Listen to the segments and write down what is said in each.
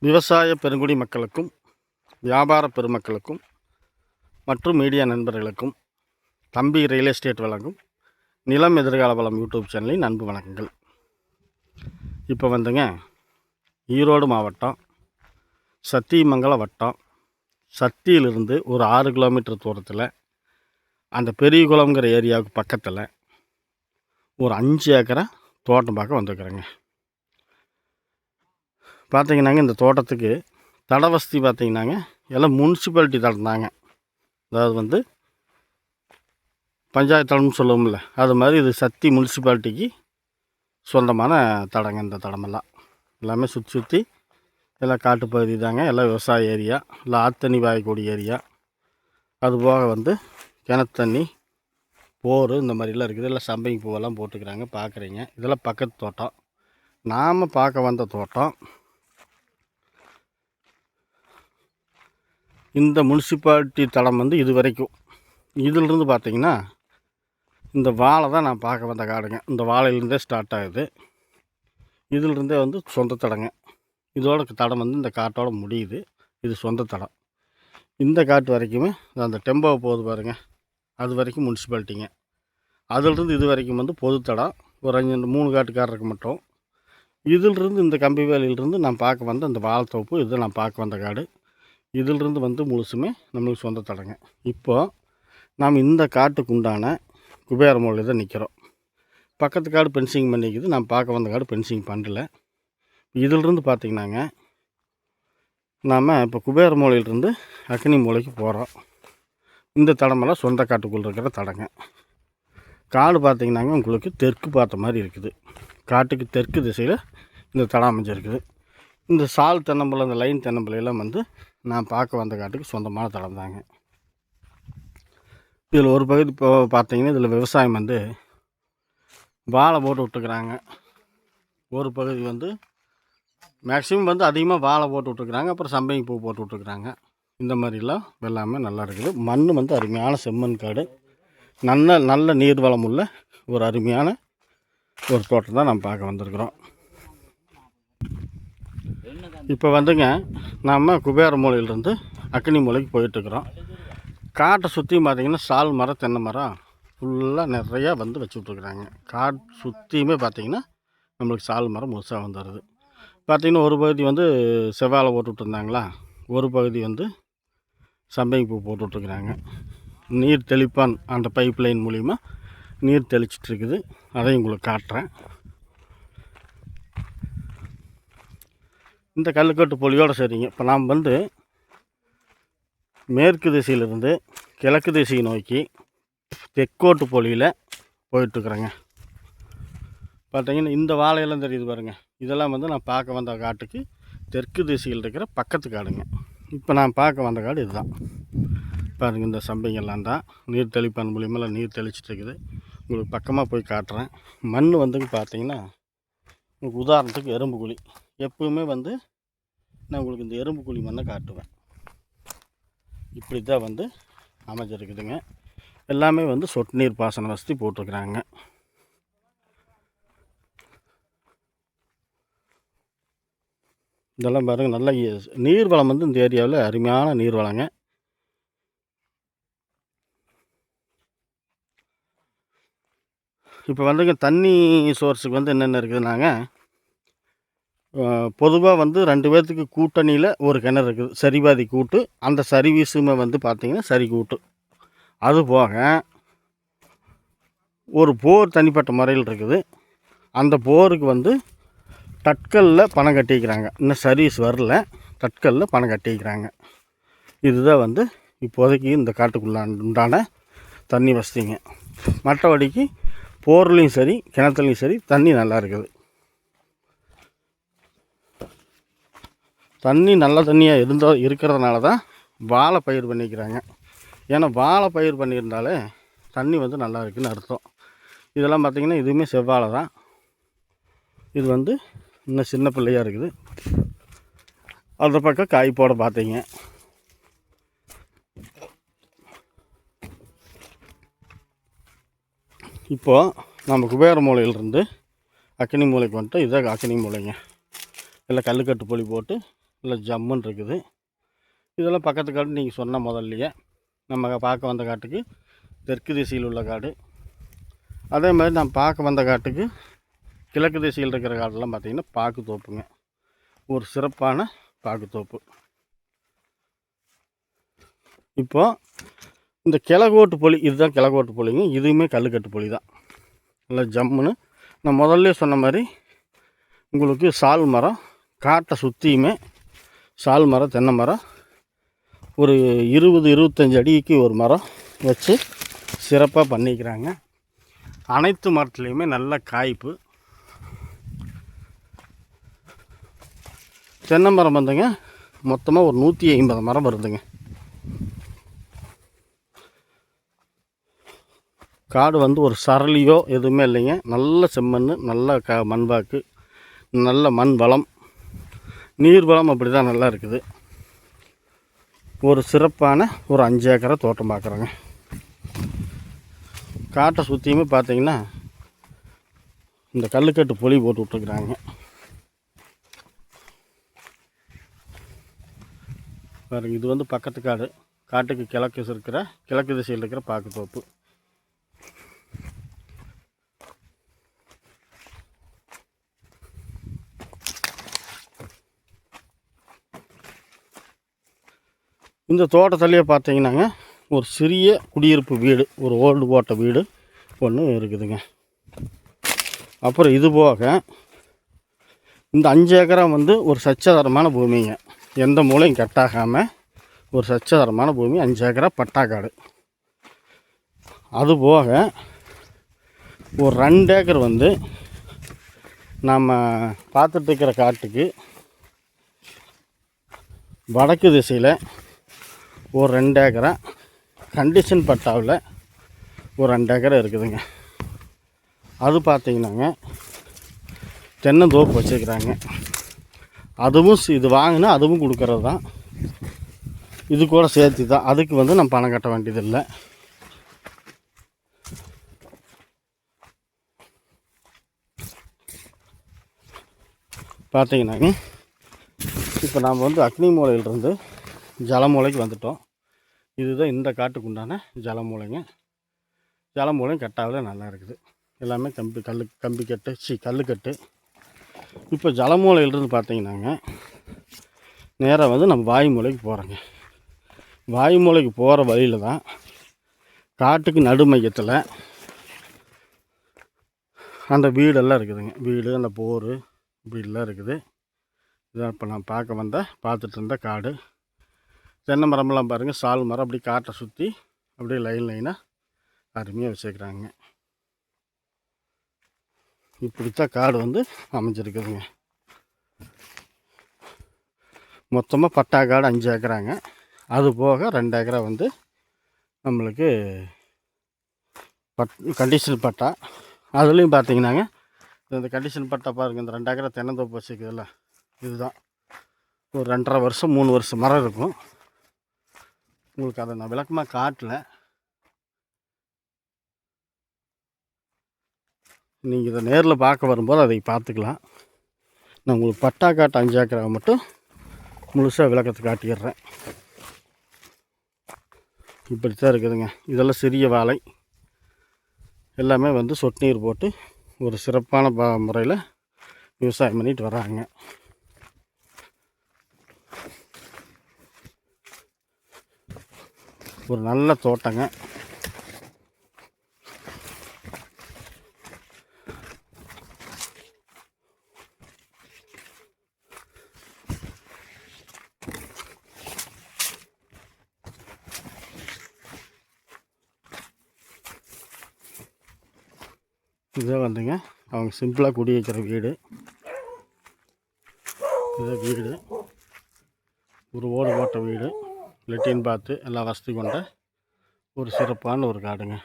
விவசாய பெருங்குடி மக்களுக்கும் வியாபார பெருமக்களுக்கும் மற்றும் மீடியா நண்பர்களுக்கும் தம்பி ரியல் எஸ்டேட் வழங்கும் நிலம் எதிர்கால வளம் யூடியூப் சேனலின் அன்பு வணக்கங்கள். இப்போ வந்துங்க ஈரோடு மாவட்டம் சத்தியமங்கலம் வட்டம் சத்தியிலிருந்து ஒரு 6 கிலோமீட்டர் தூரத்தில் அந்த பெரியகுளம்ங்கிற ஏரியாவுக்கு பக்கத்தில் ஒரு 5 ஏக்கரை தோட்டம் பார்க்க வந்துருக்குறேங்க. பார்த்திங்கன்னாங்க இந்த தோட்டத்துக்கு தட வசதி பார்த்திங்கன்னாங்க எல்லாம் முனிசிபாலிட்டி தடம் தாங்க. அதாவது பஞ்சாயத்து தடம்னு சொல்லுவோம்ல, அது மாதிரி இது சத்தி முனிசிபாலிட்டிக்கு சொந்தமான தடங்க. இந்த தடமெல்லாம் எல்லாமே சுற்றி எல்லாம் காட்டுப்பகுதி தாங்க. எல்லாம் விவசாய ஏரியா, இல்லை ஆத்தண்ணி வாயக்கூடிய ஏரியா. அதுபோக கிணத்தண்ணி போர் இந்த மாதிரிலாம் இருக்குது. எல்லாம் சம்பங்கி பூவெல்லாம் போட்டுக்கிறாங்க, பார்க்குறீங்க. இதெல்லாம் பக்கத்து தோட்டம். நாம் பார்க்க வந்த தோட்டம் இந்த முனிசிபாலிட்டி தடம் இது வரைக்கும். இதிலிருந்து பார்த்திங்கன்னா இந்த வாழை தான் நான் பார்க்க வந்த காடுங்க. இந்த வாழையிலேருந்தே ஸ்டார்ட் ஆகுது. இதிலிருந்தே சொந்த தடங்க. இதோட தடம் இந்த காட்டோட முடியுது. இது சொந்த தடம். இந்த காட்டு வரைக்குமே அந்த டெம்போ போகுது பாருங்கள், அது வரைக்கும் முனிசிபாலிட்டிங்க. அதிலிருந்து இது வரைக்கும் பொது தடம். ஒரு 3 காட்டுக்காரருக்கு மட்டும். இதிலிருந்து இந்த கம்பி வேலையிலிருந்து நான் பார்க்க வந்த அந்த வாழைத்தோப்பு, இது நான் பார்க்க வந்த காடு. இதிலிருந்து முழுசுமே நம்மளுக்கு சொந்த தடங்க. இப்போது நாம் இந்த காட்டுக்கு உண்டான குபேரமூலையில் தான் நிற்கிறோம். பக்கத்து காடு பென்சிங் பண்ணிக்குது, நான் பார்க்க வந்த காடு பென்சிங் பண்ணல. இதிலிருந்து பார்த்திங்கன்னாங்க நாம் இப்போ குபேரமூலையிலிருந்து அக்னி மூலைக்கு போகிறோம். இந்த தடமெல்லாம் சொந்த காட்டுக்குள்ளே இருக்கிற தடங்க. காடு பார்த்திங்கன்னாங்க உங்களுக்கு தெற்கு பார்த்த மாதிரி இருக்குது. காட்டுக்கு தெற்கு திசையில் இந்த தடம் அமைஞ்சிருக்குது. இந்த சால் தென்னம்பிள்ளை, இந்த லைன் தென்னம்பிள்ளையெல்லாம் நான் பார்க்க வந்த காட்டுக்கு சொந்தமான தடம் தாங்க. இதில் ஒரு பகுதி இப்போ பார்த்தீங்கன்னா இதில் விவசாயம் வாழை போட்டு விட்டுக்கிறாங்க. ஒரு பகுதி மேக்ஸிமம் அதிகமாக வாழை போட்டு விட்டுக்கிறாங்க. அப்புறம் சம்பங்கி பூ போட்டு விட்டுக்கிறாங்க. இந்த மாதிரிலாம் எல்லாமே நல்லா இருக்குது. மண் அருமையான செம்மண் காடு. நல்ல நீர் வளம் உள்ள ஒரு அருமையான ஒரு தோட்டம் தான் நம்ம பார்க்க வந்திருக்கிறோம். இப்போ நாம் குபேரமூலையிலிருந்து அக்னி மூலைக்கு போயிட்டுருக்குறோம். காட்டை சுற்றியும் பார்த்திங்கன்னா சால் மரம், தென்னை மரம் ஃபுல்லாக நிறையா வச்சு விட்ருக்குறாங்க. காட்டு சுற்றியுமே பார்த்திங்கன்னா நம்மளுக்கு சால் மரம் முழுசாக வந்துடுது. பார்த்திங்கன்னா ஒரு பகுதி செவ்வாழை போட்டு விட்டுருந்தாங்களா, ஒரு பகுதி சம்பங்கி பூ போட்டு விட்ருக்குறாங்க. நீர் தெளிப்பான் அந்த பைப் லைன் மூலிமா நீர் தெளிச்சிட்ருக்குது. அதையும் உங்களுக்கு காட்டுறேன். இந்த கல்லுக்கட்டு பொலியோடு சரிங்க. இப்போ நாம் மேற்கு திசையிலிருந்து கிழக்கு திசையை நோக்கி தெற்கோட்டு பொலியில் போயிட்டுருக்குறேங்க. பார்த்தீங்கன்னா இந்த வாழையெல்லாம் தெரியுது பாருங்கள். இதெல்லாம் நான் பார்க்க வந்த காட்டுக்கு தெற்கு திசையில் இருக்கிற பக்கத்து காடுங்க. இப்போ நான் பார்க்க வந்த காடு இதுதான் பாருங்கள். இந்த சம்பைங்கெல்லாம் தான் நீர் தெளிப்பான் மூலியமெல்லாம் நீர் தெளிச்சிட்ருக்குது. உங்களுக்கு பக்கமாக போய் காட்டுறேன். மண் பார்த்தீங்கன்னா உங்களுக்கு உதாரணத்துக்கு எறும்பு குழி. எப்பவுமே நான் உங்களுக்கு இந்த எறும்பு குழி மண்ணை காட்டுவேன். இப்படி தான் அமைஞ்சிருக்குதுங்க. எல்லாமே சொட்டு நீர் பாசன வசதி போட்டிருக்கிறாங்க. இதெல்லாம் பாருங்கள், நல்ல நீர் வளம் இந்த ஏரியாவில் அருமையான நீர் வளங்க. இப்போ தண்ணி சோர்ஸுக்கு என்னென்ன இருக்குதுன்னாங்க, பொதுவாக 2 பேர்த்துக்கு கூட்டணியில் ஒரு கிணறு இருக்குது, சரிபாதி கூட்டு. அந்த சர்வீஸுமே பார்த்திங்கன்னா சரி கூட்டு. அது போக ஒரு போர் தனிப்பட்ட முறையில் இருக்குது. அந்த போருக்கு தட்கலில் பணம் கட்டிக்கிறாங்க. இன்னும் சர்வீஸ் வரல, தட்கலில் பணம் கட்டிக்கிறாங்க. இதுதான் இப்போதைக்கு இந்த காட்டுக்குள்ளான தண்ணி வசதிங்க. மற்றபடிக்கு போர்லேயும் சரி கிணத்துலையும் சரி தண்ணி நல்லா இருக்குது. தண்ணி நல்ல தண்ணியாக இருக்கிறதுனால தான் வாழை பயிர் பண்ணிக்கிறாங்க. ஏன்னா வாழை பயிர் பண்ணியிருந்தாலே தண்ணி நல்லா இருக்குதுன்னு அர்த்தம். இதெல்லாம் பார்த்திங்கன்னா இதுவுமே செவ்வாழை தான். இது இன்னும் சின்ன பிள்ளையாக இருக்குது. அந்த பக்கம் காய் போட பார்த்தீங்க. இப்போது நம்ம குபேரமூலையிலிருந்து அக்னி மூலைக்கு இதுதான் அக்னி மூலைங்க. இல்லை கல்லுக்கட்டு பொலி போட்டு இல்லை ஜம்முன்னு இருக்குது. இதெல்லாம் பக்கத்து காடு நீங்கள் சொன்ன முதல்லையே நம்ம பார்க்க வந்த காட்டுக்கு தெற்கு திசையில் உள்ள காடு. அதே மாதிரி நான் பார்க்க வந்த காட்டுக்கு கிழக்கு திசையில் இருக்கிற காடெல்லாம் பார்த்திங்கன்னா பாக்கு தோப்புங்க. ஒரு சிறப்பான பாக்கு தோப்பு. இப்போது இந்த கிழக்கோட்டு பொலி, இதுதான் கிழக்கோட்டு பொலிங்க. இதுவுமே கல்லுக்கட்டு பொலி தான். நல்லா ஜம்முன்னு நான் முதல்ல சொன்ன மாதிரி உங்களுக்கு சால் மரம், காட்டை சுற்றியுமே சால் மரம், தென்னை மரம் ஒரு 20-25 அடிக்கு ஒரு மரம் வச்சு சிறப்பாக பண்ணிக்கிறாங்க. அனைத்து மரத்துலேயுமே நல்ல காய்ப்பு. தென்னை மரம் வந்துங்க மொத்தமாக ஒரு 150 மரம் வருதுங்க. காடு வந்து ஒரு சரளியோ எதுவுமே இல்லைங்க. நல்ல செம்மண், நல்ல மண்பாக்கு, நல்ல மண் வளம், நீர் வளம் அப்படி தான் நல்லா இருக்குது. ஒரு சிறப்பான ஒரு 5 ஏக்கரை தோட்டம் பார்க்குறோங்க. காட்டை சுற்றியுமே பார்த்தீங்கன்னா இந்த கல்லுக்கட்டு பொலி போட்டு விட்ருக்குறாங்க. பாருங்க, இது வந்து பக்கத்து காடு. காட்டுக்கு கிழக்கு திசையில் இருக்கிற பாக்கு தோப்பு. இந்த தோட்டத்திலேயே பார்த்தீங்கன்னாங்க ஒரு சிறிய குடியிருப்பு வீடு, ஒரு ஓல்டு போட்ட வீடு ஒன்று இருக்குதுங்க. அப்புறம் இது போக இந்த 5 ஏக்கரா வந்து ஒரு சச்சதரமான பூமிங்க. எந்த மூலையும் கட்டாகாமல் ஒரு சச்சதரமான பூமி, 5 ஏக்கரா பட்டாக்காடு. அதுபோக ஒரு 2 ஏக்கர் வந்து நம்ம பார்த்துட்ருக்கிற காட்டுக்கு வடக்கு திசையில் ஒரு 2 ஏக்கரா கண்டிஷன் பட்டாவில் ஒரு 2 ஏக்கரை இருக்குதுங்க. அது பார்த்திங்கன்னாங்க தென்னந்தோப்பு வச்சுருக்குறாங்க. அதுவும் இது வாங்கினா அதுவும் கொடுக்கறது தான். இது கூட சேர்த்து தான். அதுக்கு வந்து நம்ம பணம் கட்ட வேண்டியதில்லை. பார்த்தீங்கன்னாங்க இப்போ நாம் வந்து அக்னி மூலையிலிருந்து ஜலமூலைக்கு வந்துட்டோம். இதுதான் இந்த காட்டுக்கு உண்டான ஜலமூலைங்க. ஜலமூலையும் கட்டாவில் நல்லா இருக்குது. எல்லாமே கல்லுக்கட்டு. இப்போ ஜலமூலையிலிருந்து பார்த்தீங்கன்னாங்க நேராக வந்து நம்ம வாயுமூலைக்கு போகிறோங்க. வாயுமூலைக்கு போகிற வழியில் தான் காட்டுக்கு நடு மையத்தில் அந்த வீடெல்லாம் இருக்குதுங்க. வீடு, அந்த போர் இப்படிலாம் இருக்குது. இதான் இப்போ நான் பார்த்துட்டு இருந்த காடு. தென்னை மரமெல்லாம் பாருங்கள், சால் மரம் அப்படி காட்டை சுற்றி அப்படியே லைனாக அருமையாக வச்சுருக்குறாங்க. இப்படித்தான் காடு வந்து அமைஞ்சிருக்குதுங்க. மொத்தமாக பட்டாக்காடு 5 ஏக்கராங்க. அது போக 2 ஏக்கரா வந்து நம்மளுக்கு கண்டிஷன் பட்டா. அதுலேயும் பார்த்தீங்கன்னாங்க இந்த கண்டிஷன் பட்டா பாருங்கள், இந்த 2 ஏக்கரா தென்னந்தோப்பு வச்சுருக்குதுல்ல, இதுதான் ஒரு 2.5 வருஷம் 3 வருஷம் மரம் இருக்கும். உங்களுக்கு அதை நான் விளக்கமாக காட்டல. நீங்கள் இதை நேரில் பார்க்க வரும்போது அதை பார்த்துக்கலாம். நான் உங்களுக்கு பட்டாக்காட்டு 5 ஏக்கரா மட்டும் முழுசாக விளக்கத்தை காட்டிடுறேன். இப்படித்தான் இருக்குதுங்க. இதெல்லாம் சிறிய வாழை. எல்லாமே வந்து சொட்டு நீர் போட்டு ஒரு சிறப்பான முறையில் விவசாயம் பண்ணிட்டு வராங்க. ஒரு நல்ல தோட்டங்க. இதை வந்துங்க அவங்க சிம்பிளாக குடி வைக்கிற வீடு. இதை வீடு ஒரு ஓடு போட்ட வீடு, லெட்டின் பாத்து எல்லாம் வசதி கொண்ட ஒரு சிறப்பான ஒரு காடுங்க.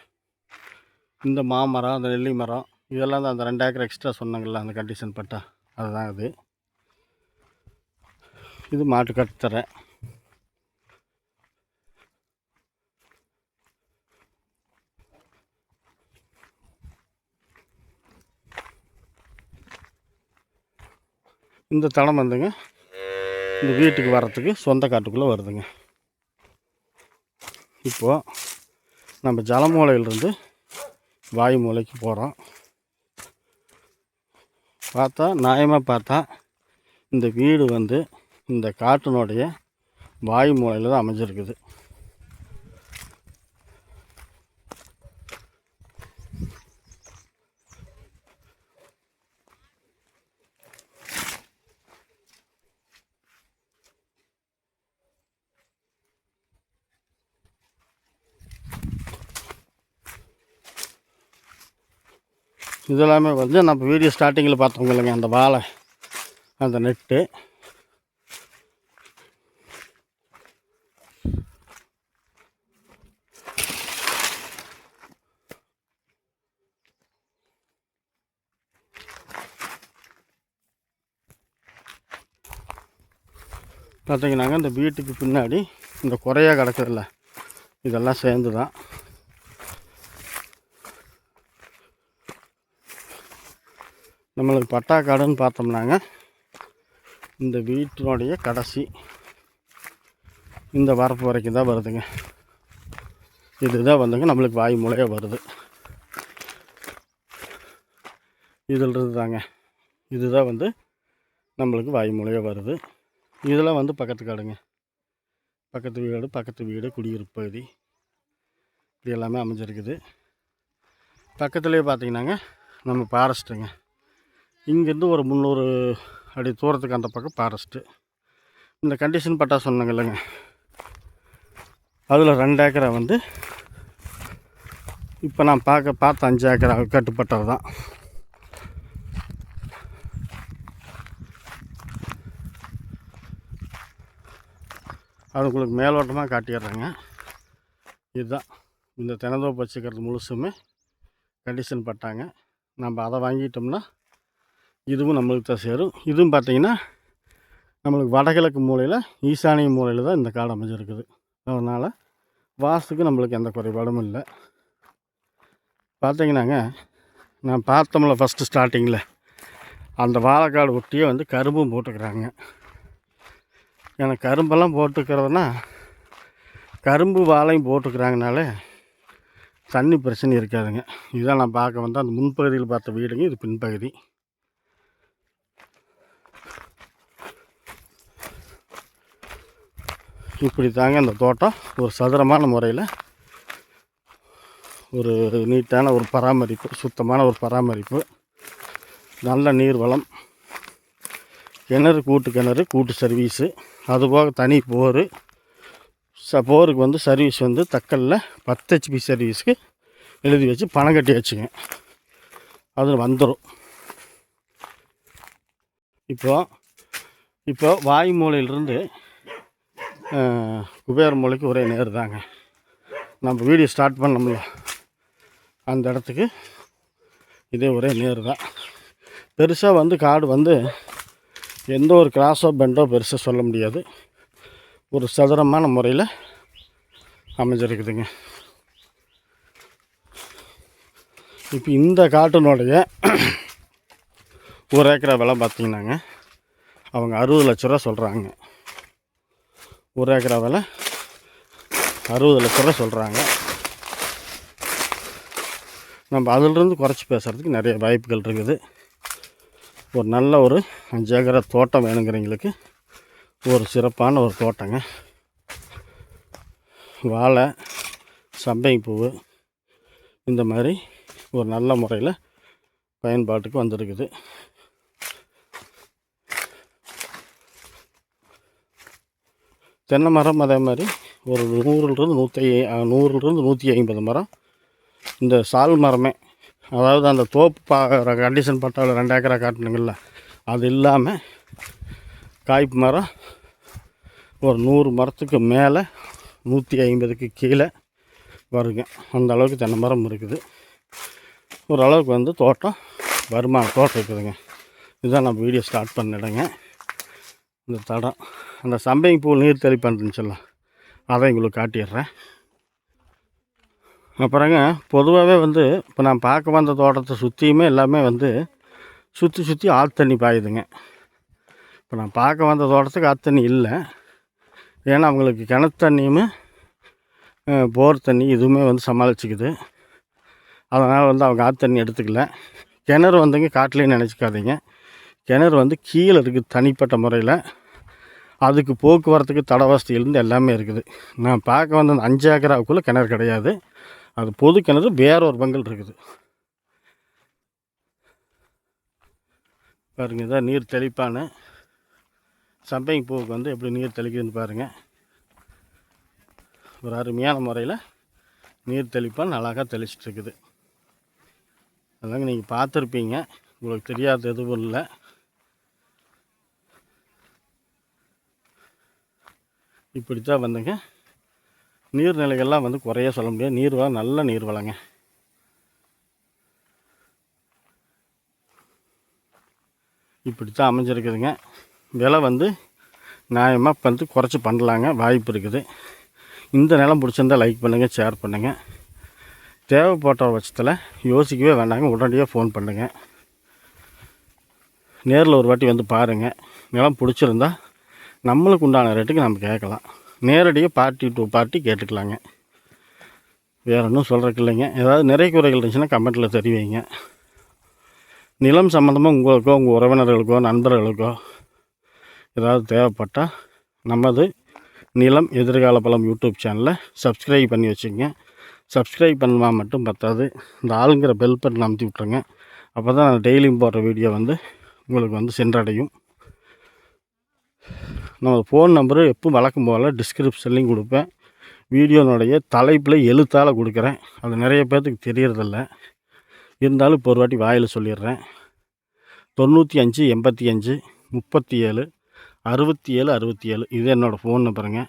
இந்த மாமரம், அந்த நெல்லி மரம், இதெல்லாம் தான் அந்த 2 ஏக்கர் எக்ஸ்ட்ரா சொன்னாங்கள்ல, அந்த கண்டிஷன் பட்டா, அதுதான் இது. இது மாட்டு கட்டுத்தரை. இந்த தடம் வந்துங்க இந்த வீட்டுக்கு வர்றதுக்கு சொந்த காட்டுக்குள்ளே வருதுங்க. இப்போது நம்ம ஜலமூலையிலிருந்து வாயு மூலைக்கு போகிறோம். பார்த்தா நியாயமாக பார்த்தா இந்த வீடு வந்து இந்த காட்டினுடைய வாயு மூலையில் தான் அமைஞ்சிருக்குது. இதெல்லாமே வந்து நம்ம வீடியோ ஸ்டார்டிங்கில் பார்த்தோங்க இல்லைங்க, அந்த வாழை, அந்த நெட்டு. பார்த்தீங்கன்னாங்க இந்த வீட்டுக்கு பின்னாடி இந்த குறையாக கிடக்குதில்ல, இதெல்லாம் சேர்ந்து தான். நம்மளுக்கு பட்டாக்காடுன்னு பார்த்தோம்னாங்க இந்த வீட்டினுடைய கடைசி இந்த வரப்பு வரைக்கும் தான் வருதுங்க. இதுதான் வந்துங்க நம்மளுக்கு வாயு மூலையாக வருது. இதிலிருந்து தாங்க இதுதான் வந்து நம்மளுக்கு வாயு மூலையாக வருது. இதெல்லாம் வந்து பக்கத்து காடுங்க, பக்கத்து வீடு குடியிருப்பு பகுதி இப்படி எல்லாமே அமைஞ்சிருக்குது. பக்கத்துலேயே பார்த்தீங்கன்னாங்க நம்ம ஃபாரஸ்ட்டுங்க. இங்கேருந்து ஒரு 300 அடி தூரத்துக்கு அந்த பக்கம் ஃபாரஸ்ட்டு. இந்த கண்டிஷன் பட்டா சொன்னாங்க இல்லைங்க, அதில் 2 ஏக்கரை வந்து இப்போ நான் பார்த்த 5 ஏக்கரை கட்டுப்பட்டது தான். அது உங்களுக்கு மேலோட்டமாக காட்டிடுறேங்க. இதுதான் இந்த தினந்தோப்பு வச்சுக்கிறது முழுசுமே கண்டிஷன் பட்டாங்க. நம்ம அதை வாங்கிட்டோம்னா இதுவும் நம்மளுக்கு தான் சேரும். இதுவும் பார்த்திங்கன்னா நம்மளுக்கு வடகிழக்கு மூலையில் ஈசானிய மூலையில் தான் இந்த காடு அமைஞ்சிருக்குது. அதனால் வாஸ்துக்கு நம்மளுக்கு எந்த குறைபாடும் இல்லை. பார்த்திங்கன்னாங்க நான் பார்த்தோம்ல ஃபஸ்ட்டு ஸ்டார்டிங்கில் அந்த வாழைக்காடு ஒட்டியே வந்து கரும்பும் போட்டுக்கிறாங்க. எனக்கு கரும்பெல்லாம் போட்டுக்கிறதுனா கரும்பு வாழையும் போட்டுக்கிறாங்கனாலே தண்ணி பிரச்சனை இருக்காதுங்க. இதுதான் நான் பார்க்க வந்தால் அந்த முன்பகுதியில் பார்த்த வீடுங்க, இது பின்பகுதி. இப்படி தாங்க அந்த தோட்டம் ஒரு சதுரமான முறையில் ஒரு நீட்டான ஒரு பராமரிப்பு, சுத்தமான ஒரு பராமரிப்பு, நல்ல நீர் வளம், கிணறு, கூட்டு சர்வீஸு, அதுபோக தனி போர். போருக்கு வந்து சர்வீஸ் வந்து தக்கலில் 10 HP சர்வீஸுக்கு எழுதி வச்சு பணம் கட்டி வச்சுங்க, அது வந்துடும். இப்போ வாயு மூலையிலிருந்து குபேர மூலைக்கு ஒரே நேர் தாங்க. நம்ம வீடியோ ஸ்டார்ட் பண்ணோம்ல அந்த இடத்துக்கு இதே ஒரே நேர் தான். பெருசாக வந்து காடு வந்து எந்த ஒரு கிராஸோ பெண்டோ பெருசாக சொல்ல முடியாது. ஒரு சதுரமான முறையில் அமைஞ்சிருக்குதுங்க. இப்போ இந்த காட்டினுடைய 1 ஏக்கரா விலை பார்த்திங்கன்னாங்க அவங்க 60 லட்ச ரூபா சொல்கிறாங்க. 1 ஏக்கரா விலை 60 லட்ச ரூபா சொல்கிறாங்க. நம்ம அதிலிருந்து குறைச்சி பேசுகிறதுக்கு நிறைய வாய்ப்புகள் இருக்குது. ஒரு நல்ல ஒரு 5 ஏக்கரா தோட்டம் வேணுங்கிறவங்களுக்கு ஒரு சிறப்பான ஒரு தோட்டங்க. வாழை, சம்பங்கி பூவு இந்த மாதிரி ஒரு நல்ல முறையில் பயன்பாட்டுக்கு வந்திருக்குது. தென்னை மரம் அதே மாதிரி ஒரு 100லிருந்து 150 மரம். இந்த சால் மரமே, அதாவது அந்த தோப்பு கண்டிஷன் பட்டாவில் 2 ஏக்கரா காட்டணுங்கள்ல, அது இல்லாமல் காய்ப்பு மரம் ஒரு 100 மரத்துக்கு மேலே 150க்கு கீழே வருங்க. அந்த அளவுக்கு தென்னை மரம் இருக்குது. ஓரளவுக்கு வந்து தோட்டம் வருமான தோட்டம் இருக்குதுங்க. இதுதான் நம்ம வீடியோ ஸ்டார்ட் பண்ண இடங்க. இந்த தடம் அந்த சம்பங்கி பூ நீர் தெளிப்பான்னு சொல்லலாம், அதை உங்களுக்கு காட்டிடுறேன். அப்புறங்க பொதுவாகவே வந்து இப்போ நான் பார்க்க வந்த தோட்டத்தை சுற்றியுமே எல்லாமே வந்து சுற்றி ஆற்று தண்ணி பாயுதுங்க. இப்போ நான் பார்க்க வந்த தோட்டத்துக்கு ஆற்று இல்லை. ஏன்னா அவங்களுக்கு கிணத்து தண்ணியும் போர் தண்ணி இதுவுமே வந்து சமாளிச்சுக்குது. அதனால் வந்து அவங்க ஆற்று தண்ணி எடுத்துக்கல. கிணறு வந்துங்க காட்டிலேயே நினச்சிக்காதீங்க. கிணறு வந்து கீழே இருக்குது தனிப்பட்ட முறையில். அதுக்கு போக்குவரத்துக்கு தட வசதியிலேருந்து எல்லாமே இருக்குது. நான் பார்க்க வந்த அந்த 5 ஏக்கராவுக்குள்ளே கிணறு கிடையாது. அது பொது கிணறு வேற ஒரு பங்கல் இருக்குது. பாருங்க, இதான் நீர் தெளிப்பான்னு சம்பங்கி பூவுக்கு வந்து எப்படி நீர் தெளிக்குதுன்னு பாருங்கள். ஒரு அருமையான முறையில் நீர் தெளிப்பான் அழகாக தெளிச்சிட்ருக்குது. அதனால நீங்கள் பார்த்துருப்பீங்க, உங்களுக்கு தெரியாத எதுவும் இல்லை. இப்படித்தான் வந்துங்க நீர்நிலைகள்லாம் வந்து குறைய சொல்ல முடியாது. நீர் வளம் நல்ல நீர் வளங்க. இப்படித்தான் அமைஞ்சிருக்குதுங்க. விலை வந்து நியாயமாக வந்து குறைச்சி பண்ணலாங்க, வாய்ப்பு இருக்குது. இந்த நிலம் பிடிச்சிருந்தால் லைக் பண்ணுங்கள், ஷேர் பண்ணுங்கள். தேவைப்பட்ட பட்சத்தில் யோசிக்கவே வேண்டாங்க, உடனடியாக ஃபோன் பண்ணுங்கள். நேரில் ஒரு வாட்டி வந்து பாருங்கள். நிலம் பிடிச்சிருந்தா நம்மளுக்கு உண்டான ரேட்டுக்கு நம்ம கேட்கலாம். நேரடியாக பார்ட்டி டு பார்ட்டி கேட்டுக்கலாங்க. வேறு ஒன்றும் சொல்கிறக்கு இல்லைங்க. ஏதாவது நிறை குறைகள் இருந்துச்சுன்னா கமெண்ட்டில் தெரிவிங்க. நிலம் சம்மந்தமாக உங்களுக்கோ உங்கள் உறவினர்களுக்கோ நண்பர்களுக்கோ ஏதாவது தேவைப்பட்டால் நமது நிலம் எதிர்கால பலம் யூடியூப் சேனலை சப்ஸ்கிரைப் பண்ணி வச்சுக்கோங்க. சப்ஸ்கிரைப் பண்ணா மட்டும் பத்தாது, இந்த ஆளுங்கிற பெல் பட்டன் அமுத்தி விட்ருங்க. அப்போ தான் நான் டெய்லியும் போடுற வீடியோ வந்து உங்களுக்கு வந்து சென்றடையும். நம்ம ஃபோன் நம்பரு எப்பவும் வழக்கம் போல் டிஸ்கிரிப்ஷன்லேயும் கொடுப்பேன். வீடியோனுடைய தலைப்பில் எழுத்தால் கொடுக்குறேன். அது நிறைய பேர்த்துக்கு தெரியறதில்ல. இருந்தாலும் இப்போ ஒரு வாட்டி வாயில் சொல்லிடுறேன். 95 85 37 67 67 இது என்னோடய ஃபோன் நம்பருங்க.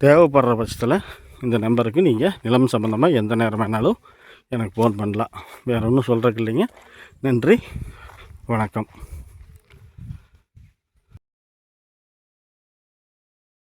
தேவைப்படுற பட்சத்தில் இந்த நம்பருக்கு நீங்கள் நிலம் சம்மந்தமாக எந்த நேரம் வேணாலும் எனக்கு ஃபோன் பண்ணலாம். வேறு ஒன்றும் சொல்கிறதுக்கு இல்லைங்க. நன்றி, வணக்கம்.